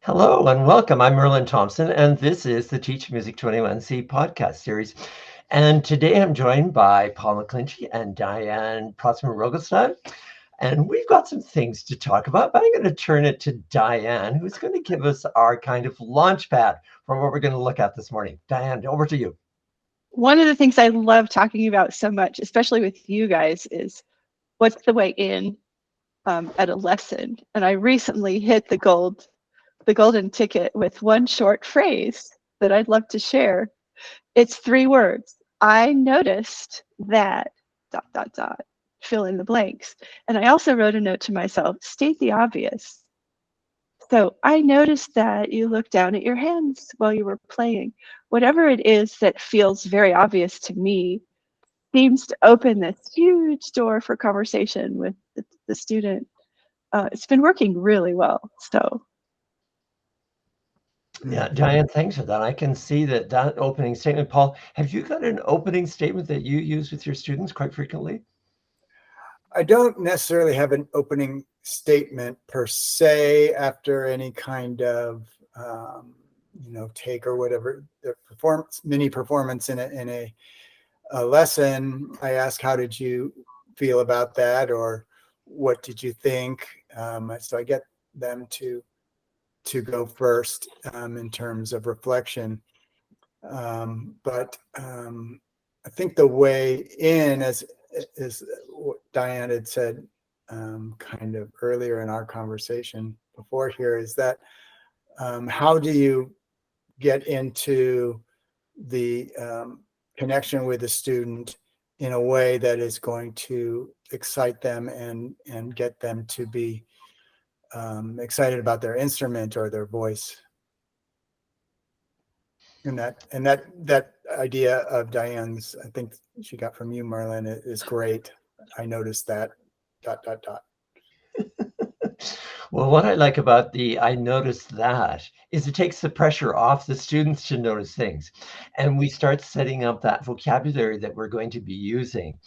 Hello and welcome. I'm Merlin Thompson, and this is the Teach Music 21C podcast series. And today I'm joined by Paul McGlinchey and Dyane Protzmann Rogelstad. And we've got some things to talk about, but I'm going to turn it to Dyane, who's going to give us our kind of launch pad for what we're going to look at this morning. Dyane, over to you. One of the things I love talking about so much, especially with you guys, is what's the way in at a lesson. And I recently hit the golden ticket with one short phrase that I'd love to share. It's 3 words. I noticed that ... fill in the blanks. And I also wrote a note to myself, state the obvious. So I noticed that you looked down at your hands while you were playing. Whatever it is that feels very obvious to me seems to open this huge door for conversation with the student. It's been working really well. So Yeah, Dyane, thanks for that. I can see that opening statement. Paul, have you got an opening statement that you use with your students quite frequently? I don't necessarily have an opening statement per se after any kind of take or whatever the mini performance in a lesson. I ask, how did you feel about that, or what did you think? So I get them to go first in terms of reflection. But I think the way in is what Dyane had said kind of earlier in our conversation before here, is that how do you get into the connection with the student in a way that is going to excite them and get them to be excited about their instrument or their voice. And that idea of Dyane's, I think she got from you, Merlin, is great. I noticed that ... Well, what I like about the I noticed that is it takes the pressure off the students to notice things. And we start setting up that vocabulary that we're going to be using.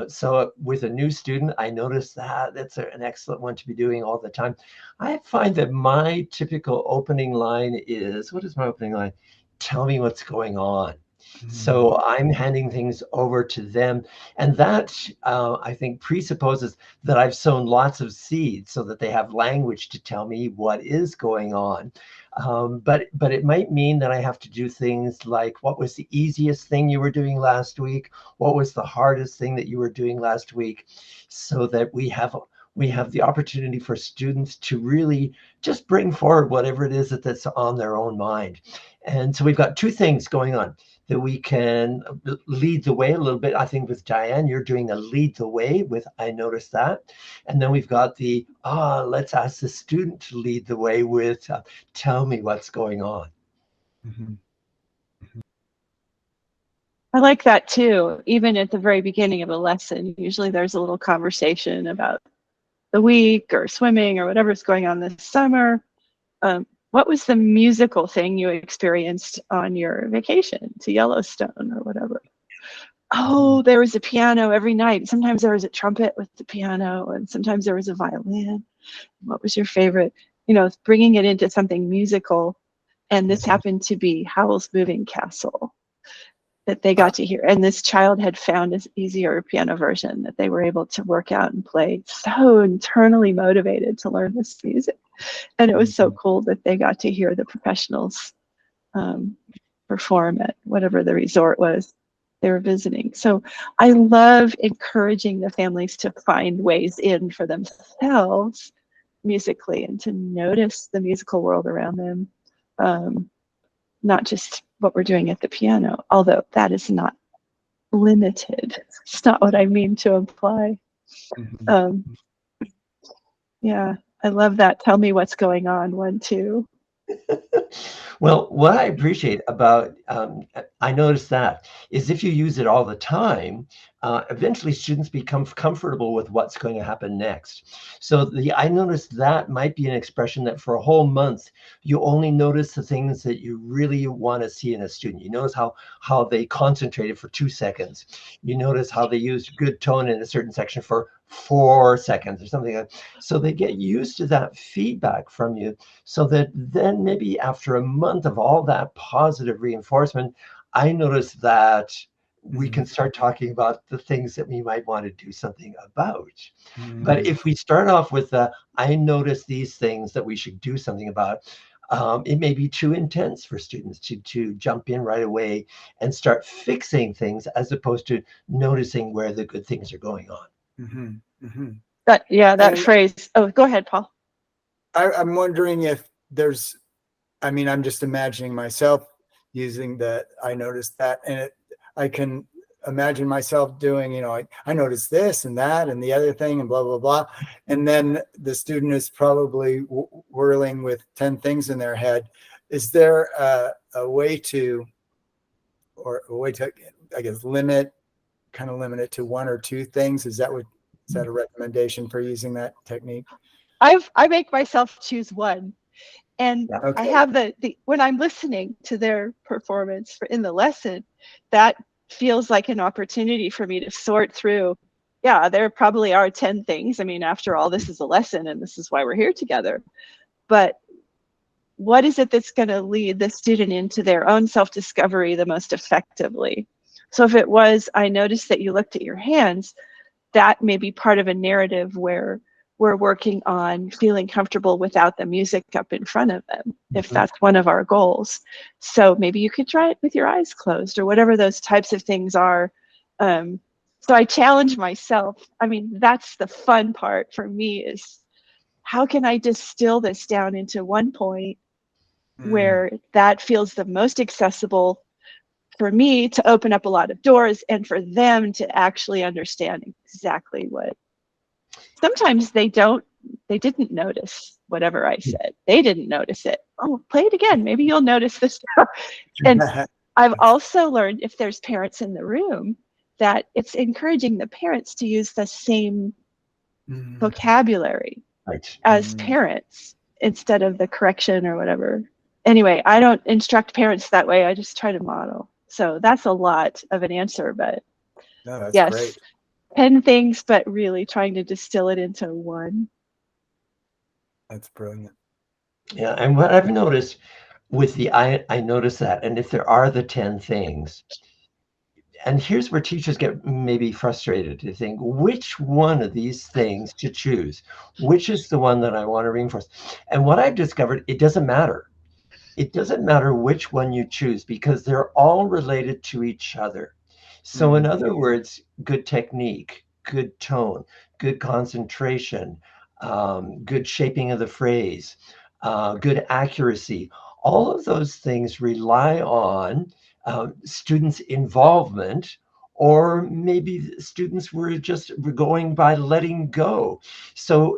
So with a new student, I noticed that. That's an excellent one to be doing all the time. I find that my typical opening line is, what is my opening line? Tell me what's going on. So I'm handing things over to them. And that, I think, presupposes that I've sown lots of seeds so that they have language to tell me what is going on. But it might mean that I have to do things like, what was the easiest thing you were doing last week? What was the hardest thing that you were doing last week? So that we have the opportunity for students to really just bring forward whatever it is that's on their own mind. And so we've got 2 things going on that we can lead the way a little bit. I think with Dyane, you're doing a lead the way with I noticed that. And then we've got the, let's ask the student to lead the way with tell me what's going on. I like that too. Even at the very beginning of a lesson, usually there's a little conversation about the week or swimming or whatever's going on this summer. What was the musical thing you experienced on your vacation to Yellowstone or whatever? Oh, there was a piano every night. Sometimes there was a trumpet with the piano, and sometimes there was a violin. What was your favorite? Bringing it into something musical. And this happened to be Howl's Moving Castle that they got to hear. And this child had found an easier piano version that they were able to work out and play. So internally motivated to learn this music. And it was so cool that they got to hear the professionals perform at whatever the resort was they were visiting. So I love encouraging the families to find ways in for themselves musically and to notice the musical world around them, not just what we're doing at the piano, although that is not limited. It's not what I mean to imply. Yeah, I love that. Tell me what's going on, 1, 2. Well, what I appreciate about I noticed that is if you use it all the time, eventually students become comfortable with what's going to happen next. So I noticed that might be an expression that for a whole month, you only notice the things that you really want to see in a student. You notice how they concentrated for 2 seconds. You notice how they used good tone in a certain section for 4 seconds or something like that. So they get used to that feedback from you, so that then maybe after a month of all that positive reinforcement, I noticed that we can start talking about the things that we might want to do something about. But if we start off with I notice these things that we should do something about, it may be too intense for students to jump in right away and start fixing things, as opposed to noticing where the good things are going on. That phrase. Oh, go ahead, Paul. I'm wondering if there's, I mean, I'm just imagining myself using that. I noticed that, and I can imagine myself doing, you know, I noticed this and that and the other thing and blah, blah, blah. And then the student is probably whirling with 10 things in their head. Is there a way to, I guess, limit it to 1 or 2 things? Is that a recommendation for using that technique? I make myself choose one. And Okay. I have the when I'm listening to their performance in the lesson, that feels like an opportunity for me to sort through. Yeah, there probably are 10 things. I mean, after all, this is a lesson and this is why we're here together. But what is it that's going to lead the student into their own self-discovery the most effectively? So if it was, I noticed that you looked at your hands, that may be part of a narrative where we're working on feeling comfortable without the music up in front of them, if that's one of our goals. So maybe you could try it with your eyes closed, or whatever those types of things are. So I challenge myself. I mean, that's the fun part for me, is how can I distill this down into one point where that feels the most accessible for me to open up a lot of doors, and for them to actually understand exactly what. Sometimes they didn't notice whatever I said. They didn't notice it. Oh, play it again. Maybe you'll notice this. And I've also learned, if there's parents in the room, that it's encouraging the parents to use the same vocabulary as parents, instead of the correction or whatever. Anyway, I don't instruct parents that way. I just try to model. So that's a lot of an answer, but yes. Great. 10 things, but really trying to distill it into one. That's brilliant. Yeah, and what I've noticed with the I notice that, and if there are the 10 things, and here's where teachers get maybe frustrated to think, which one of these things to choose? Which is the one that I want to reinforce? And what I've discovered, it doesn't matter. It doesn't matter which one you choose, because they're all related to each other. So in other words, good technique, good tone, good concentration, good shaping of the phrase, good accuracy, all of those things rely on students' involvement, or maybe students were going by letting go. So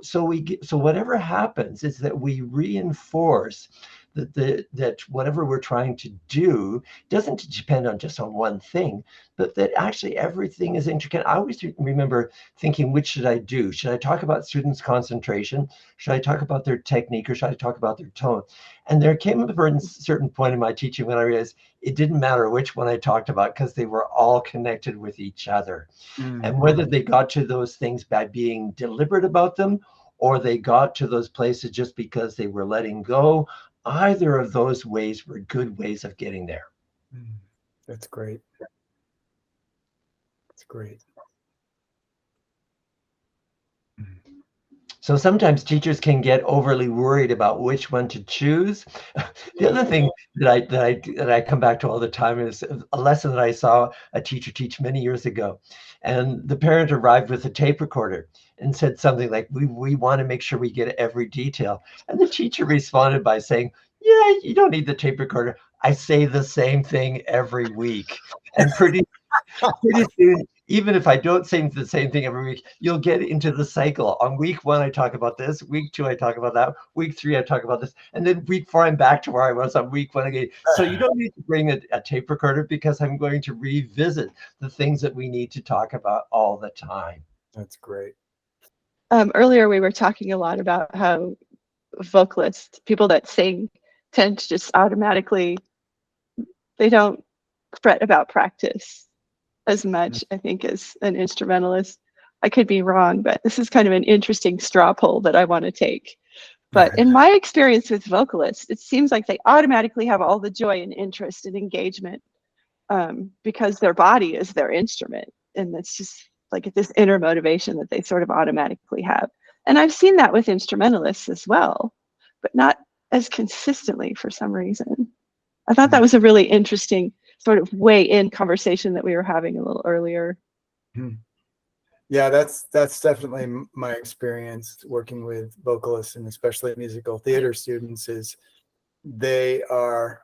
whatever happens is that we reinforce that whatever we're trying to do doesn't depend on just on one thing, but that actually everything is intricate. I always remember thinking, which should I do? Should I talk about students' concentration? Should I talk about their technique, or should I talk about their tone? And there came a certain point in my teaching when I realized it didn't matter which one I talked about, because they were all connected with each other. And whether they got to those things by being deliberate about them, or they got to those places just because they were letting go, either of those ways were good ways of getting there. That's great. That's great. So sometimes teachers can get overly worried about which one to choose. The other thing that I come back to all the time is a lesson that I saw a teacher teach many years ago. And the parent arrived with a tape recorder and said something like, we want to make sure we get every detail. And the teacher responded by saying, yeah, you don't need the tape recorder. I say the same thing every week. And pretty soon even if I don't say the same thing every week, you'll get into the cycle. On week 1, I talk about this. Week 2, I talk about that. Week 3, I talk about this. And then week 4, I'm back to where I was on week 1 again. So you don't need to bring a tape recorder, because I'm going to revisit the things that we need to talk about all the time. That's great. Earlier, we were talking a lot about how vocalists, people that sing, tend to just automatically, they don't fret about practice as much, I think, as an instrumentalist. I could be wrong, but this is kind of an interesting straw poll that I want to take. But in my experience with vocalists, it seems like they automatically have all the joy and interest and engagement because their body is their instrument. And it's just like this inner motivation that they sort of automatically have. And I've seen that with instrumentalists as well, but not as consistently for some reason. I thought that was a really interesting sort of way-in conversation that we were having a little earlier. Yeah, that's definitely my experience working with vocalists, and especially musical theater students, is they are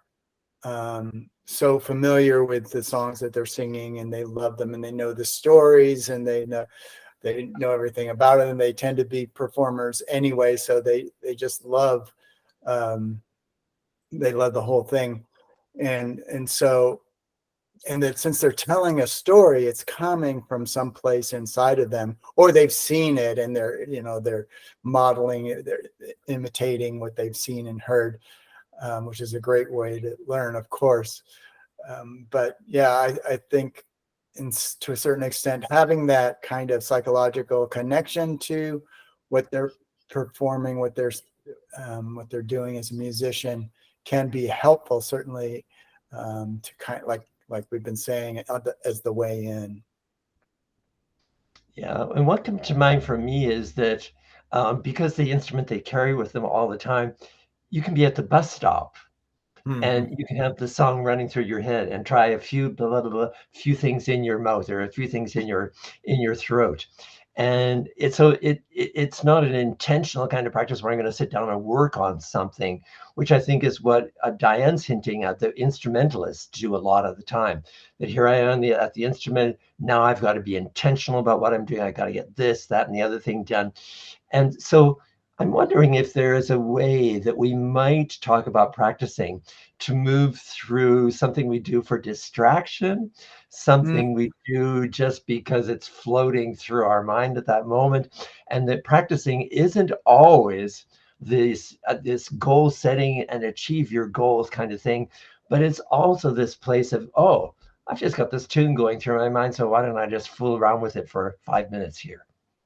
so familiar with the songs that they're singing, and they love them, and they know the stories, and they know everything about it, and they tend to be performers anyway, so they just love they love the whole thing, and that since they're telling a story, it's coming from someplace inside of them, or they've seen it and they're modeling it, they're imitating what they've seen and heard, which is a great way to learn, of course. But yeah, I think to a certain extent, having that kind of psychological connection to what they're performing, what they're doing as a musician, can be helpful, certainly, to kind of like we've been saying, as the way in. Yeah, and what comes to mind for me is that because the instrument they carry with them all the time, you can be at the bus stop and you can have the song running through your head and try a few blah, blah, blah, few things in your mouth or a few things in your throat. And it's not an intentional kind of practice where I'm going to sit down and work on something, which I think is what Dyane's hinting at. The instrumentalists do a lot of the time. That here I am at the instrument. Now I've got to be intentional about what I'm doing. I got to get this, that, and the other thing done. And so I'm wondering if there is a way that we might talk about practicing to move through something we do for distraction, something we do just because it's floating through our mind at that moment, and that practicing isn't always this goal setting and achieve your goals kind of thing, but it's also this place of, oh, I've just got this tune going through my mind, so why don't I just fool around with it for 5 minutes here?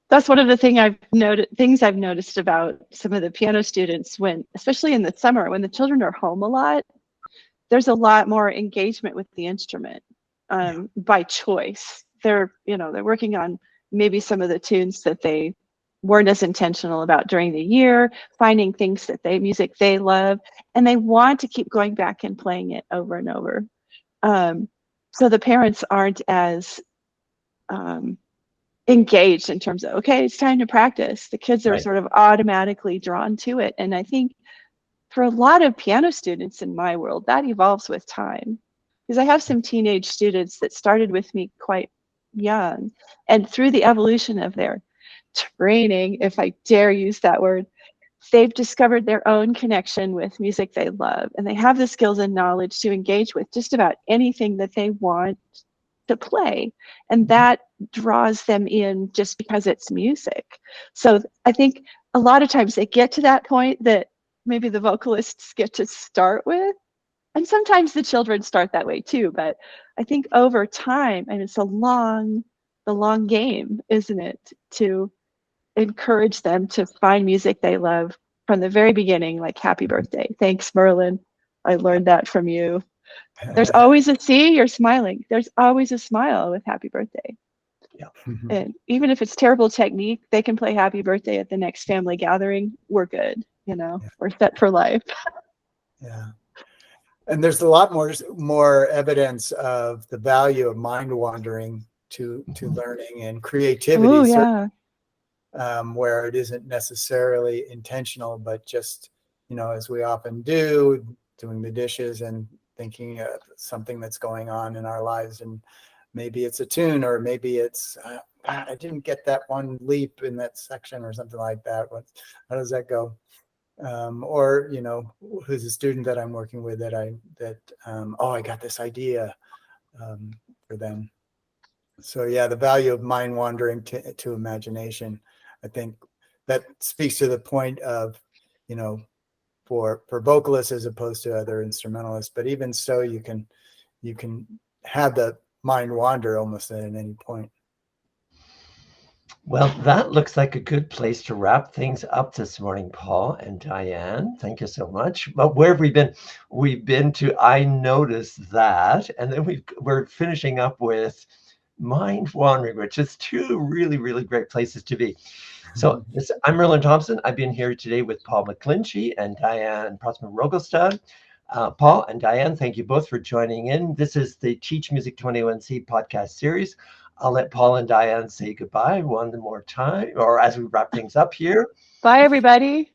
That's one of the things I've noticed about some of the piano students, when, especially in the summer, when the children are home a lot, there's a lot more engagement with the instrument by choice. They're working on maybe some of the tunes that they weren't as intentional about during the year, finding things music they love, and they want to keep going back and playing it over and over. So the parents aren't as engaged in terms of, okay, it's time to practice. The kids are sort of automatically drawn to it. And I think for a lot of piano students in my world, that evolves with time. Because I have some teenage students that started with me quite young, and through the evolution of their training, if I dare use that word, they've discovered their own connection with music they love, and they have the skills and knowledge to engage with just about anything that they want to play, and that draws them in just because it's music. So I think a lot of times they get to that point that maybe the vocalists get to start with, and sometimes the children start that way too, but I think over time, and it's the long game, isn't it, to encourage them to find music they love from the very beginning, like Happy Birthday. Thanks, Merlin. I learned that from you. There's always you're smiling. There's always a smile with Happy Birthday. Yeah. And even if it's terrible technique, they can play Happy Birthday at the next family gathering. We're good, we're set for life. Yeah. And there's a lot more evidence of the value of mind wandering to learning and creativity. Ooh, yeah. Where it isn't necessarily intentional, but just, as we often do, doing the dishes and thinking of something that's going on in our lives and maybe it's a tune, or maybe it's, I didn't get that one leap in that section or something like that. How does that go? Or, you know, who's a student that I'm working with that I got this idea for them. So yeah, the value of mind wandering to imagination, I think that speaks to the point of, you know, for vocalists as opposed to other instrumentalists, but even so, you can have the mind wander almost at any point. Well, that looks like a good place to wrap things up this morning, Paul and Dyane. Thank you so much. But where have we been? We've been to I Noticed That, and then we're finishing up with Mind Wandering, which is two really, really great places to be. So I'm Merlin Thompson. I've been here today with Paul McGlinchey and Dyane Protzmann Rogelstad. Paul and Dyane, thank you both for joining in. This is the Teach Music 21C podcast series. I'll let Paul and Dyane say goodbye one more time, or as we wrap things up here. Bye, everybody.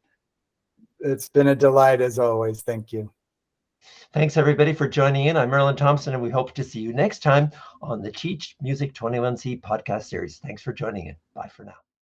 It's been a delight as always. Thank you. Thanks, everybody, for joining in. I'm Merlin Thompson, and we hope to see you next time on the Teach Music 21C podcast series. Thanks for joining in. Bye for now.